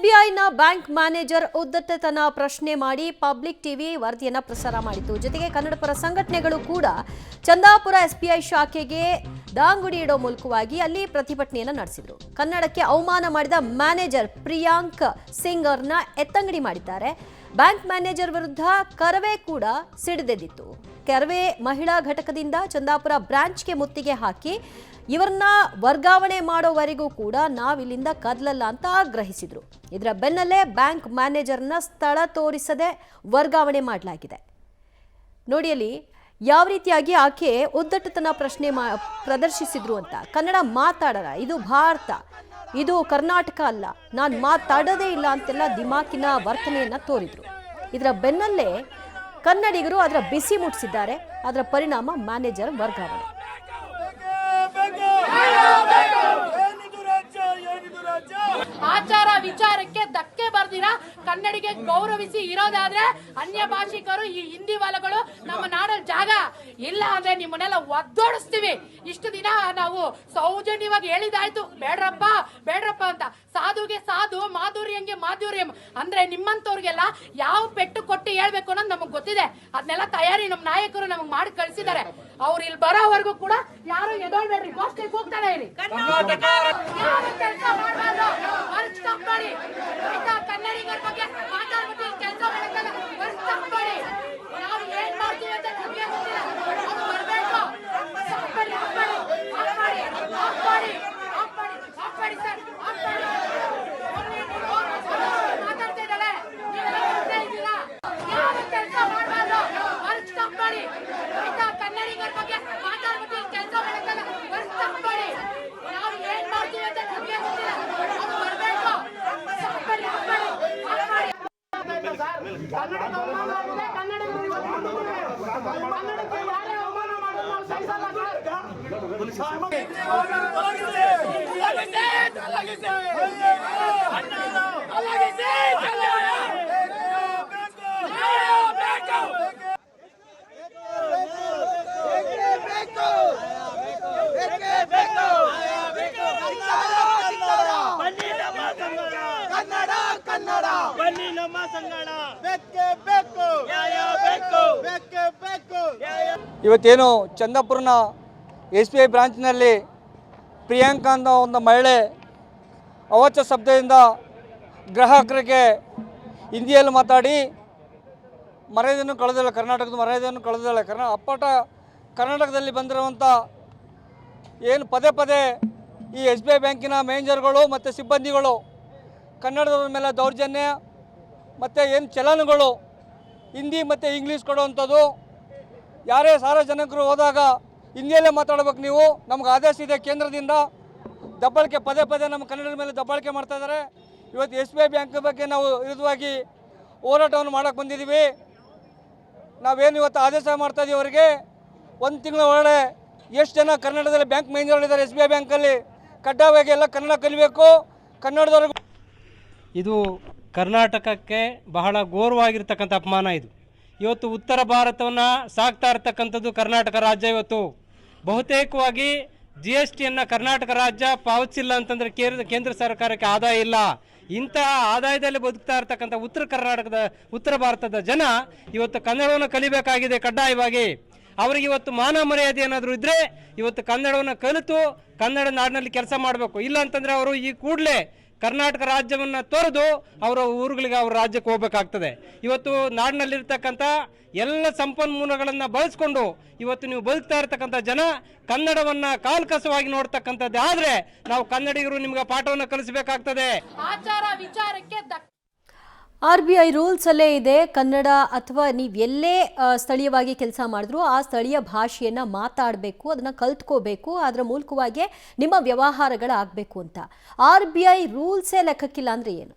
ಎಸ್ಬಿಐನ bank manager ಉದ್ದಟತನ ಪ್ರಶ್ನೆ ಮಾಡಿ public TV ವರದಿಯನ್ನ ಪ್ರಸಾರ ಮಾಡಿತು. ಜೊತೆಗೆ ಕನ್ನಡಪರ ಸಂಘಟನೆಗಳು ಕೂಡ ಚಂದಾಪುರ ಎಸ್ಬಿಐ ಶಾಖೆಗೆ ದಾಂಗುಡಿ ಇಡೋ ಮೂಲಕವಾಗಿ ಅಲ್ಲಿ ಪ್ರತಿಭಟನೆಯನ್ನ ನಡೆಸಿದ್ರು. ಕನ್ನಡಕ್ಕೆ ಅವಮಾನ ಮಾಡಿದ ಮ್ಯಾನೇಜರ್ ಪ್ರಿಯಾಂಕ್ ಸಿಂಗರ್ನ ಎತ್ತಂಗಡಿ ಮಾಡಿದ್ದಾರೆ. ಬ್ಯಾಂಕ್ ಮ್ಯಾನೇಜರ್ ವಿರುದ್ಧ ಕರವೇ ಕೂಡ ಸಿಡಿದೆದ್ದಿತ್ತು. ಕರವೇ ಮಹಿಳಾ ಘಟಕದಿಂದ ಚಂದಾಪುರ ಬ್ರಾಂಚ್ಗೆ ಮುತ್ತಿಗೆ ಹಾಕಿ ಇವರನ್ನ ವರ್ಗಾವಣೆ ಮಾಡೋವರೆಗೂ ಕೂಡ ನಾವಿಲ್ಲಿಂದ ಕದಲಲ್ಲ ಅಂತ ಆಗ್ರಹಿಸಿದ್ರು. ಇದರ ಬೆನ್ನಲ್ಲೇ ಬ್ಯಾಂಕ್ ಮ್ಯಾನೇಜರ್ನ ಸ್ಥಳ ತೋರಿಸದೆ ವರ್ಗಾವಣೆ ಮಾಡಲಾಗಿದೆ. ನೋಡಿ ಅಲ್ಲಿ ಯಾವ ರೀತಿಯಾಗಿ ಆಕೆ ಉದ್ದಟತನ ಪ್ರಶ್ನೆ ಪ್ರದರ್ಶಿಸಿದ್ರು ಅಂತ. ಕನ್ನಡ ಮಾತಾಡಲ್ಲ, ಇದು ಭಾರತ, ಇದು ಕರ್ನಾಟಕ ಅಲ್ಲ, ನಾನು ಮಾತಾಡೋದೇ ಇಲ್ಲ ಅಂತೆಲ್ಲ ದಿಮಾಕಿನ ವರ್ತನೆಯನ್ನ ತೋರಿದ್ರು. ಇದರ ಬೆನ್ನಲ್ಲೇ ಕನ್ನಡಿಗರು ಅದರ ಬಿಸಿ ಮುಟ್ಟಿಸಿದ್ದಾರೆ. ಅದರ ಪರಿಣಾಮ ಮ್ಯಾನೇಜರ್ ವರ್ಗಾವಣೆ. ಆಚಾರ ವಿಚಾರಕ್ಕೆ ಧಕ್ಕೆ ಬರ್ದಿರಾ ಕನ್ನಡಿಗೆ ಗೌರವಿಸಿ ಇರೋದಾದ್ರೆ ಅನ್ಯ ಭಾಷಿಕರು ಈ ಹಿಂದಿ ವಾಲಗಳು ನಮ್ಮ ನಾಡಲ್ಲಿ ಜಾಗ ಇಲ್ಲ ಅಂದ್ರೆ ನಿಮ್ಮನ್ನೆಲ್ಲ ಒದ್ದೋಡಿಸ್ತೀವಿ. ಇಷ್ಟು ದಿನ ನಾವು ಸೌಜನ್ಯವಾಗಿ ಹೇಳಿದಾಯ್ತು ಬೇಡ್ರಪ್ಪ ಬೇಡ್ರಪ್ಪ ಅಂತ. ಸಾಧುಗೆ ಸಾಧು, ಮಾಧುರ್ಯಂಗೆ ಮಾಧುರ್ಯಂ ಅಂದ್ರೆ ನಿಮ್ಮಂತವ್ರಿಗೆಲ್ಲ ಯಾವ ಪೆಟ್ಟು ಕೊಟ್ಟು ಹೇಳ್ಬೇಕು ಅನ್ನೋದು ನಮಗ್ ಗೊತ್ತಿದೆ. ಅದನ್ನೆಲ್ಲ ತಯಾರಿ ನಮ್ಮ ನಾಯಕರು ನಮಗ್ ಮಾಡಿ ಕಳಿಸಿದ್ದಾರೆ. ಅವ್ರು ಇಲ್ಲಿ ಬರೋವರೆಗೂ ಕೂಡ ಯಾರು ಎದೋಳ್ಬೇಡ್ರಿ, ಗೋಷ್ಠಿಗೆ ಹೋಗ್ತಾನೆ ಇರಿ. ಕನ್ನಡಿಗರ ಬಗ್ಗೆ ಮಾತಾಡ್ಬಿಟ್ಟು ಕೆಲಸ ಮಾಡಕ್ಕಲ್ಲ, ಮಾಡಿ ನಾವು ಏನ್ ಮಾಡ್ತೀವಿ ಅಂತ ನಮಗೆ ಗೊತ್ತಿಲ್ಲ. ಅವ್ರು ಬರ್ಬೇಕು, ಮಾತಾಡ್ತಾ ಇದ್ದಾಳೆ, ನೀವೆಲ್ಲ ಗೊತ್ತೇ ಇದ್ದೀರ. ಯಾವ ಕೆಲಸ ಮಾಡಬಾರ್ದು, ವರ್ಕ್ ಮಾಡಿ ಆಯ್ತಾ. ಕನ್ನಡಿಗರ ಬಗ್ಗೆ ಮಾತಾಡ್ಬಿಟ್ಟು ಕೆಲಸ ಮಾಡಕ್ಕಲ್ಲ, ವರ್ಕ್ ಮಾಡಿ ನಾವು ಏನ್ ಮಾಡ್ತೀವಿ ಅಂತ ನಮಗೆ ಗೊತ್ತಿಲ್ಲ. ಅವ್ರು ಬರ್ಬೇಕು, ಕನ್ನಡ ಬನ್ನಿ ನಮ್ಮ ಸಂಗಡ ಬೇಕೇ ಬೇಕು, ನ್ಯಾಯ ಬೇಕು, ಬೇಕೇ ಬೇಕು. ಇವತ್ತೇನು ಚಂದಾಪುರನ SBI ಬ್ರಾಂಚ್ನಲ್ಲಿ ಪ್ರಿಯಾಂಕಾ ಅನ್ನೋ ಒಂದು ಮಹಿಳೆ ಅವಾಚ್ಯ ಶಬ್ದದಿಂದ ಗ್ರಾಹಕರಿಗೆ ಹಿಂದಿಯಲ್ಲಿ ಮಾತಾಡಿ ಮರ್ಯಾದೆಯನ್ನು ಕಳೆದಿಲ್ಲ, ಕರ್ನಾಟಕದ ಮರ್ಯಾದೆಯನ್ನು ಕಳೆದಿಲ್ಲ. ಅಪ್ಪಟ ಕರ್ನಾಟಕದಲ್ಲಿ ಬಂದಿರುವಂಥ ಏನು ಪದೇ ಪದೇ ಈ SBI ಬ್ಯಾಂಕಿನ ಮ್ಯಾನೇಜರ್ಗಳು ಮತ್ತು ಸಿಬ್ಬಂದಿಗಳು ಕನ್ನಡದವ್ರ ಮೇಲೆ ದೌರ್ಜನ್ಯ ಮತ್ತು ಏನು ಚಲನಗಳು ಹಿಂದಿ ಮತ್ತು ಇಂಗ್ಲೀಷ್ ಕೊಡುವಂಥದ್ದು. ಯಾರೇ ಸಾರ್ವಜನಿಕರು ಹೋದಾಗ ಹಿಂದಿಯಲ್ಲೇ ಮಾತಾಡಬೇಕು ನೀವು, ನಮ್ಗೆ ಆದೇಶ ಇದೆ ಕೇಂದ್ರದಿಂದ. ದಬ್ಬಾಳಿಕೆ ಪದೇ ಪದೇ ನಮ್ಮ ಕನ್ನಡದ ಮೇಲೆ ದಬ್ಬಾಳಿಕೆ ಮಾಡ್ತಾಯಿದ್ದಾರೆ. ಇವತ್ತು SBI ಬ್ಯಾಂಕ್ ಬಗ್ಗೆ ನಾವು ವಿರುದ್ಧವಾಗಿ ಹೋರಾಟವನ್ನು ಮಾಡೋಕ್ಕೆ ಬಂದಿದ್ದೀವಿ. ನಾವೇನು ಇವತ್ತು ಆದೇಶ ಮಾಡ್ತಾಯಿದ್ದೀವಿ ಅವರಿಗೆ, ಒಂದು ತಿಂಗಳ ಒಳಗಡೆ ಎಷ್ಟು ಜನ ಕನ್ನಡದಲ್ಲಿ ಬ್ಯಾಂಕ್ ಮ್ಯಾನೇಜರ್ಗಳಿದ್ದಾರೆ SBI ಬ್ಯಾಂಕಲ್ಲಿ, ಕಡ್ಡಾಯವಾಗಿ ಎಲ್ಲ ಕನ್ನಡ ಕಲಿಬೇಕು. ಕನ್ನಡದವ್ರಿಗೆ ಇದು ಕರ್ನಾಟಕಕ್ಕೆ ಬಹಳ ಘೋರವಾಗಿರ್ತಕ್ಕಂಥ ಅಪಮಾನ. ಇವತ್ತು ಉತ್ತರ ಭಾರತವನ್ನು ಸಾಕ್ತಾ ಇರ್ತಕ್ಕಂಥದ್ದು ಕರ್ನಾಟಕ ರಾಜ್ಯ. ಇವತ್ತು ಬಹುತೇಕವಾಗಿ GSTಯನ್ನು ಕರ್ನಾಟಕ ರಾಜ್ಯ ಪಾವತಿಸಿಲ್ಲ ಅಂತಂದರೆ ಕೇಂದ್ರ ಸರ್ಕಾರಕ್ಕೆ ಆದಾಯ ಇಲ್ಲ. ಇಂತಹ ಆದಾಯದಲ್ಲಿ ಬದುಕ್ತಾ ಇರ್ತಕ್ಕಂಥ ಉತ್ತರ ಭಾರತದ ಜನ ಇವತ್ತು ಕನ್ನಡವನ್ನು ಕಲಿಬೇಕಾಗಿದೆ ಕಡ್ಡಾಯವಾಗಿ. ಅವರಿಗೆ ಇವತ್ತು ಮಾನ ಮರ್ಯಾದೆ ಏನಾದರೂ ಇದ್ದರೆ ಇವತ್ತು ಕನ್ನಡವನ್ನು ಕಲಿತು ಕನ್ನಡ ನಾಡಿನಲ್ಲಿ ಕೆಲಸ ಮಾಡಬೇಕು. ಇಲ್ಲ ಅಂತಂದರೆ ಅವರು ಈ ಕೂಡಲೇ ಕರ್ನಾಟಕ ರಾಜ್ಯವನ್ನು ತೊರೆದು ಅವರ ಊರುಗಳಿಗೆ ಅವ್ರ ರಾಜ್ಯಕ್ಕೆ ಹೋಗಬೇಕಾಗ್ತದೆ. ಇವತ್ತು ನಾಡಿನಲ್ಲಿರ್ತಕ್ಕಂಥ ಎಲ್ಲ ಸಂಪನ್ಮೂಲಗಳನ್ನು ಬಳಸ್ಕೊಂಡು ಇವತ್ತು ನೀವು ಬದುಕ್ತಾ ಇರ್ತಕ್ಕಂಥ ಜನ ಕನ್ನಡವನ್ನು ಕಾಲ್ಕಸವಾಗಿ ನೋಡ್ತಕ್ಕಂಥದ್ದು ಆದರೆ ನಾವು ಕನ್ನಡಿಗರು ನಿಮ್ಗೆ ಪಾಠವನ್ನು ಕಲಿಸಬೇಕಾಗ್ತದೆ. ಆಚಾರ ವಿಚಾರಕ್ಕೆ RBI ರೂಲ್ಸ್ ಅಲ್ಲೇ ಇದೆ, ಕನ್ನಡ ಅಥವಾ ನೀವು ಎಲ್ಲೇ ಸ್ಥಳೀಯವಾಗಿ ಕೆಲಸ ಮಾಡಿದ್ರು ಆ ಸ್ಥಳೀಯ ಭಾಷೆಯನ್ನ ಮಾತಾಡಬೇಕು, ಅದನ್ನ ಕಲ್ತ್ಕೋಬೇಕು, ಅದರ ಮೂಲಕವಾಗಿ ನಿಮ್ಮ ವ್ಯವಹಾರಗಳಾಗಬೇಕು ಅಂತ. RBI ರೂಲ್ಸೇ ಲೆಕ್ಕಕ್ಕಿಲ್ಲ ಅಂದ್ರೆ ಏನು?